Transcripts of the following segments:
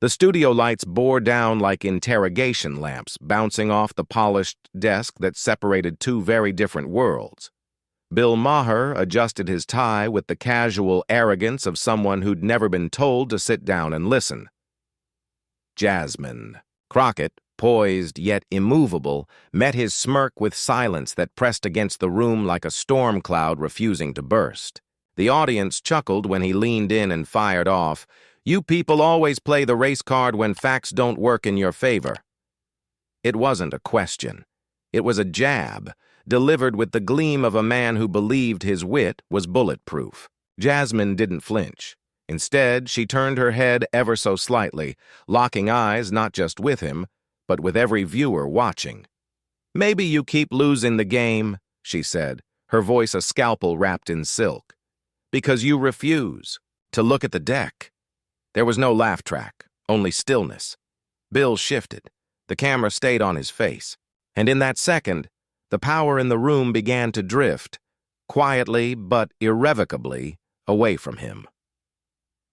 The studio lights bore down like interrogation lamps, bouncing off the polished desk that separated two very different worlds. Bill Maher adjusted his tie with the casual arrogance of someone who'd never been told to sit down and listen. Jasmine Crockett, poised yet immovable, met his smirk with silence that pressed against the room like a storm cloud refusing to burst. The audience chuckled when he leaned in and fired off, "You people always play the race card when facts don't work in your favor." It wasn't a question. It was a jab, delivered with the gleam of a man who believed his wit was bulletproof. Jasmine didn't flinch. Instead, she turned her head ever so slightly, locking eyes not just with him, but with every viewer watching. "Maybe you keep losing the game," she said, her voice a scalpel wrapped in silk, "because you refuse to look at the deck." There was no laugh track, only stillness. Bill shifted. The camera stayed on his face. And in that second, the power in the room began to drift, quietly but irrevocably, away from him.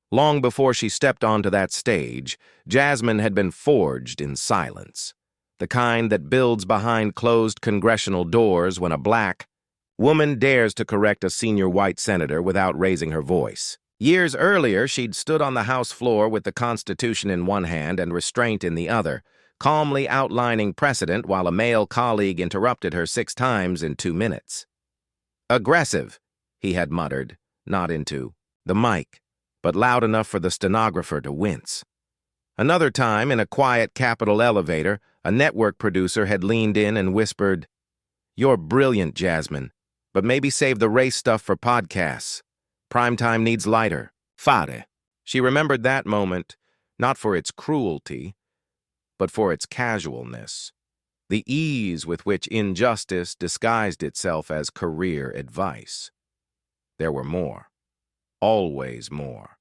Long before she stepped onto that stage, Jasmine had been forged in silence, the kind that builds behind closed congressional doors when a black woman dares to correct a senior white senator without raising her voice. Years earlier, she'd stood on the House floor with the Constitution in one hand and restraint in the other, calmly outlining precedent while a male colleague interrupted her 6 times in 2 minutes. "Aggressive," he had muttered, not into the mic, but loud enough for the stenographer to wince. Another time, in a quiet Capitol elevator, a network producer had leaned in and whispered, "You're brilliant, Jasmine, but maybe save the race stuff for podcasts. Primetime needs lighter. Fare." She remembered that moment, not for its cruelty, but for its casualness, the ease with which injustice disguised itself as career advice. There were more. Always more.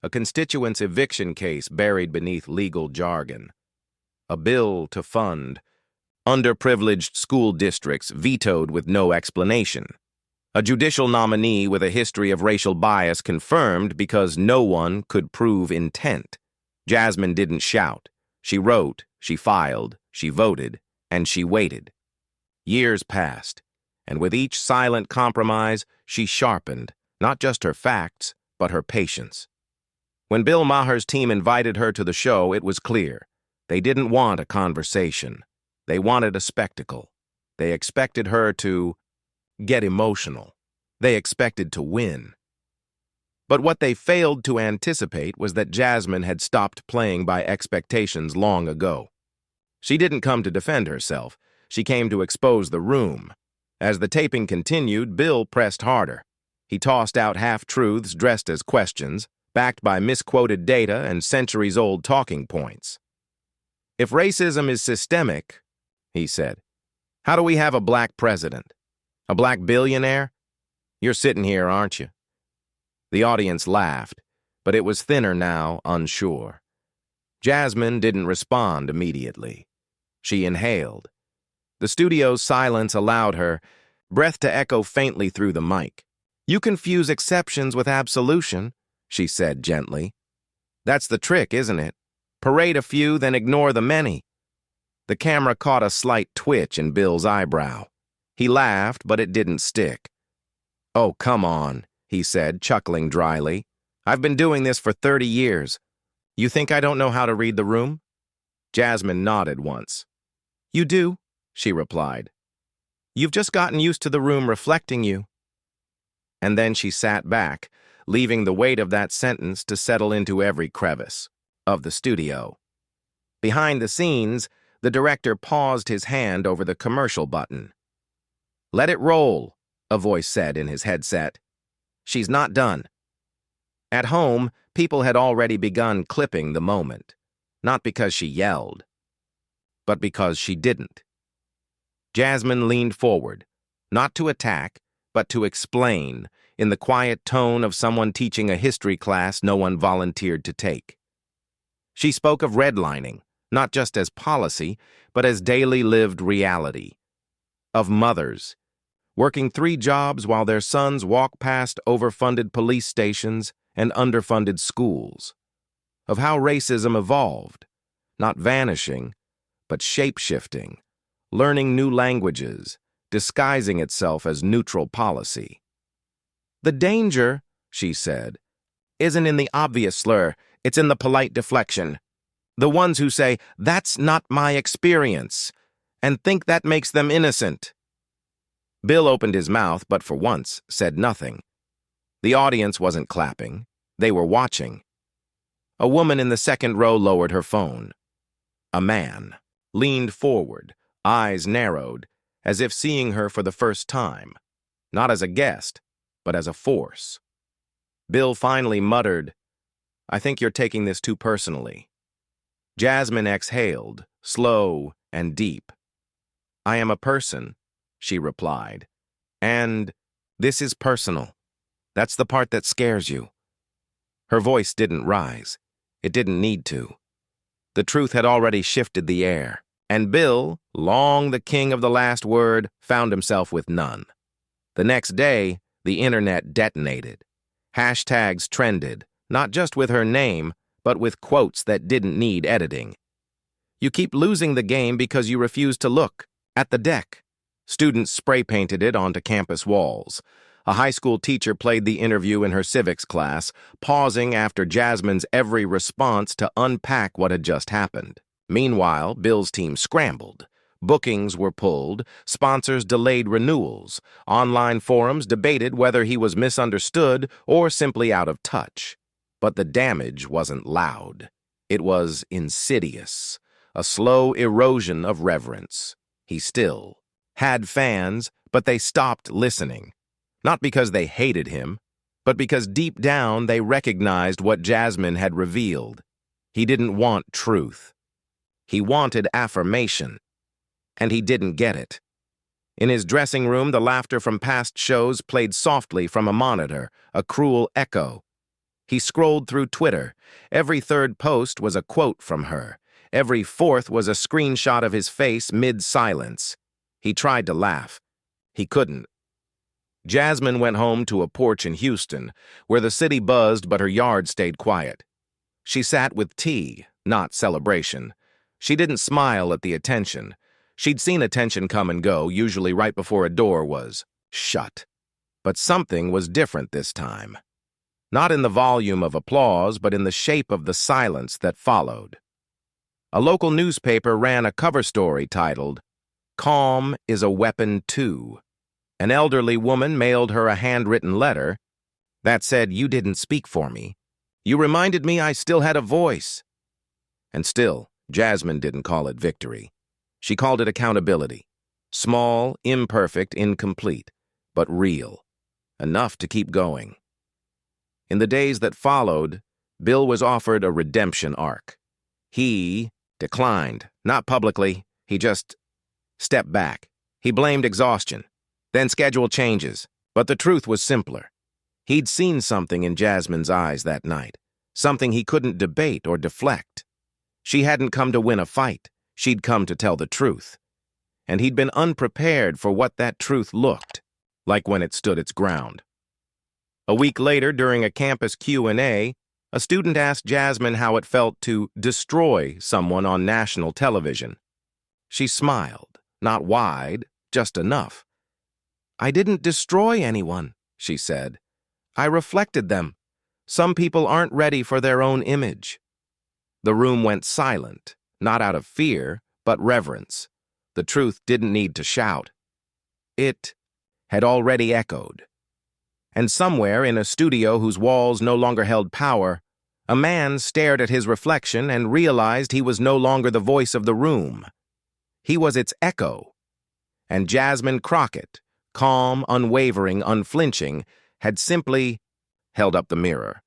A constituent's eviction case buried beneath legal jargon. A bill to fund underprivileged school districts vetoed with no explanation. A judicial nominee with a history of racial bias confirmed because no one could prove intent. Jasmine didn't shout. She wrote, she filed, she voted, and she waited. Years passed, and with each silent compromise, she sharpened not just her facts, but her patience. When Bill Maher's team invited her to the show, it was clear. They didn't want a conversation. They wanted a spectacle. They expected her to get emotional. They expected to win. But what they failed to anticipate was that Jasmine had stopped playing by expectations long ago. She didn't come to defend herself. She came to expose the room. As the taping continued, Bill pressed harder. He tossed out half-truths dressed as questions, backed by misquoted data and centuries-old talking points. "If racism is systemic," he said, "how do we have a black president? A black billionaire? You're sitting here, aren't you?" The audience laughed, but it was thinner now, unsure. Jasmine didn't respond immediately. She inhaled. The studio's silence allowed her breath to echo faintly through the mic. "You confuse exceptions with absolution," she said gently. "That's the trick, isn't it? Parade a few, then ignore the many." The camera caught a slight twitch in Bill's eyebrow. He laughed, but it didn't stick. "Oh, come on," he said, chuckling dryly. "I've been doing this for 30 years. You think I don't know how to read the room?" Jasmine nodded once. "You do," she replied. "You've just gotten used to the room reflecting you." And then she sat back, leaving the weight of that sentence to settle into every crevice of the studio. Behind the scenes, the director paused his hand over the commercial button. "Let it roll," a voice said in his headset. "She's not done." At home, people had already begun clipping the moment, not because she yelled, but because she didn't. Jasmine leaned forward, not to attack, but to explain, in the quiet tone of someone teaching a history class no one volunteered to take. She spoke of redlining, not just as policy, but as daily lived reality. Of mothers, working 3 jobs while their sons walk past overfunded police stations and underfunded schools. of how racism evolved, not vanishing, but shape-shifting, learning new languages, disguising itself as neutral policy. "The danger," she said, "isn't in the obvious slur, it's in the polite deflection. The ones who say, 'That's not my experience,' and think that makes them innocent." Bill opened his mouth, but for once said nothing. The audience wasn't clapping. They were watching. A woman in the second row lowered her phone. A man leaned forward, eyes narrowed, as if seeing her for the first time, not as a guest, but as a force. Bill finally muttered, "I think you're taking this too personally." Jasmine exhaled, slow and deep. "I am a person," she replied, "and this is personal. That's the part that scares you." Her voice didn't rise. It didn't need to. The truth had already shifted the air, and Bill, long the king of the last word, found himself with none. The next day, the internet detonated. Hashtags trended, not just with her name, but with quotes that didn't need editing. "You keep losing the game because you refuse to look at the deck." Students spray-painted it onto campus walls. A high school teacher played the interview in her civics class, pausing after Jasmine's every response to unpack what had just happened. Meanwhile, Bill's team scrambled. Bookings were pulled, sponsors delayed renewals, online forums debated whether he was misunderstood or simply out of touch. But the damage wasn't loud. It was insidious, a slow erosion of reverence. He still had fans, but they stopped listening. Not because they hated him, but because deep down they recognized what Jasmine had revealed. He didn't want truth. He wanted affirmation. And he didn't get it. In his dressing room, the laughter from past shows played softly from a monitor, a cruel echo. He scrolled through Twitter. Every third post was a quote from her. Every fourth was a screenshot of his face mid-silence. He tried to laugh. He couldn't. Jasmine went home to a porch in Houston, where the city buzzed but her yard stayed quiet. She sat with tea, not celebration. She didn't smile at the attention. She'd seen attention come and go, usually right before a door was shut. But something was different this time. Not in the volume of applause, but in the shape of the silence that followed. A local newspaper ran a cover story titled, "Calm is a Weapon Too." An elderly woman mailed her a handwritten letter that said, "You didn't speak for me. You reminded me I still had a voice." And still, Jasmine didn't call it victory. She called it accountability. Small, imperfect, incomplete, but real. Enough to keep going. In the days that followed, Bill was offered a redemption arc. He declined, not publicly. He just stepped back. He blamed exhaustion, then schedule changes. But the truth was simpler. He'd seen something in Jasmine's eyes that night, something he couldn't debate or deflect. She hadn't come to win a fight. She'd come to tell the truth. And he'd been unprepared for what that truth looked like when it stood its ground. A week later, during a campus Q&A, a student asked Jasmine how it felt to destroy someone on national television. She smiled, not wide, just enough. "I didn't destroy anyone," she said. "I reflected them. Some people aren't ready for their own image." The room went silent, not out of fear, but reverence. The truth didn't need to shout. It had already echoed. And somewhere in a studio whose walls no longer held power, a man stared at his reflection and realized he was no longer the voice of the room. He was its echo. And Jasmine Crockett, calm, unwavering, unflinching, had simply held up the mirror.